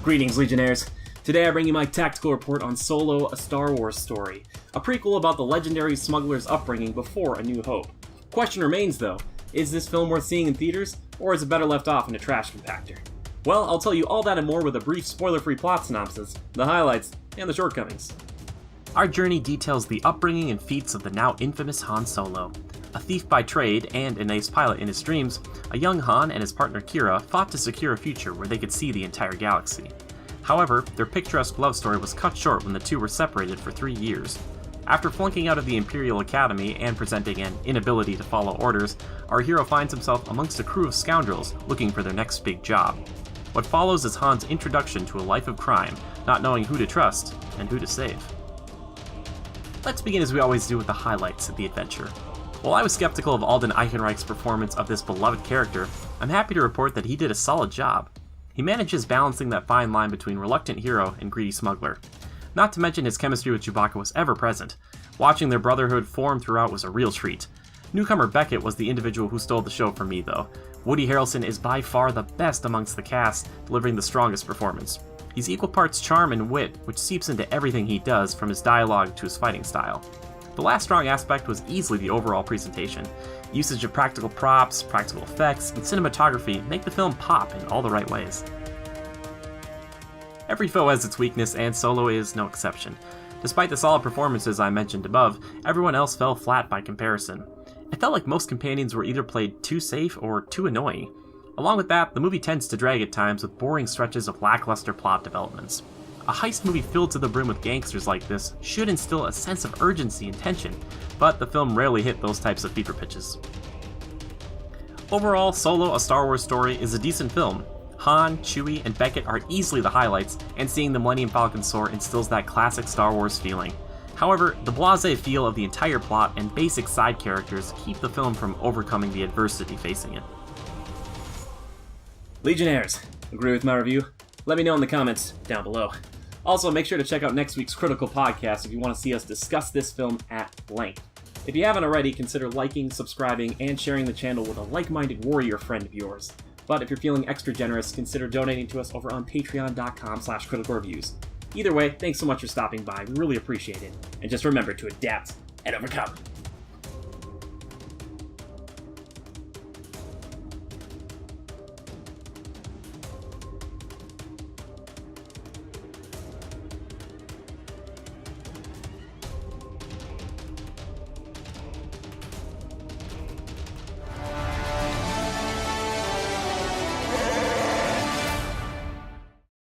Greetings, Legionnaires. Today I bring you my tactical report on Solo, a Star Wars story, a prequel about the legendary smuggler's upbringing before A New Hope. Question remains though, is this film worth seeing in theaters, or is it better left off in a trash compactor? Well, I'll tell you all that and more with a brief spoiler-free plot synopsis, the highlights, and the shortcomings. Our journey details the upbringing and feats of the now infamous Han Solo. A thief by trade and an ace pilot in his dreams, a young Han and his partner Kira fought to secure a future where they could see the entire galaxy. However, their picturesque love story was cut short when the two were separated for 3 years. After flunking out of the Imperial Academy and presenting an inability to follow orders, our hero finds himself amongst a crew of scoundrels looking for their next big job. What follows is Han's introduction to a life of crime, not knowing who to trust and who to save. Let's begin as we always do with the highlights of the adventure. While I was skeptical of Alden Ehrenreich's performance of this beloved character, I'm happy to report that he did a solid job. He manages balancing that fine line between reluctant hero and greedy smuggler. Not to mention his chemistry with Chewbacca was ever present. Watching their brotherhood form throughout was a real treat. Newcomer Beckett was the individual who stole the show for me though. Woody Harrelson is by far the best amongst the cast, delivering the strongest performance. He's equal parts charm and wit, which seeps into everything he does, from his dialogue to his fighting style. The last strong aspect was easily the overall presentation. Usage of practical props, practical effects, and cinematography make the film pop in all the right ways. Every foe has its weakness, and Solo is no exception. Despite the solid performances I mentioned above, everyone else fell flat by comparison. It felt like most companions were either played too safe or too annoying. Along with that, the movie tends to drag at times with boring stretches of lackluster plot developments. A heist movie filled to the brim with gangsters like this should instill a sense of urgency and tension, but the film rarely hit those types of fever pitches. Overall, Solo, a Star Wars story is a decent film. Han, Chewie, and Beckett are easily the highlights, and seeing the Millennium Falcon soar instills that classic Star Wars feeling. However, the blasé feel of the entire plot and basic side characters keep the film from overcoming the adversity facing it. Legionnaires, agree with my review? Let me know in the comments down below. Also, make sure to check out next week's Critical Podcast if you want to see us discuss this film at length. If you haven't already, consider liking, subscribing, and sharing the channel with a like-minded warrior friend of yours. But if you're feeling extra generous, consider donating to us over on patreon.com/criticalreviews. Either way, thanks so much for stopping by, we really appreciate it. And just remember to adapt and overcome.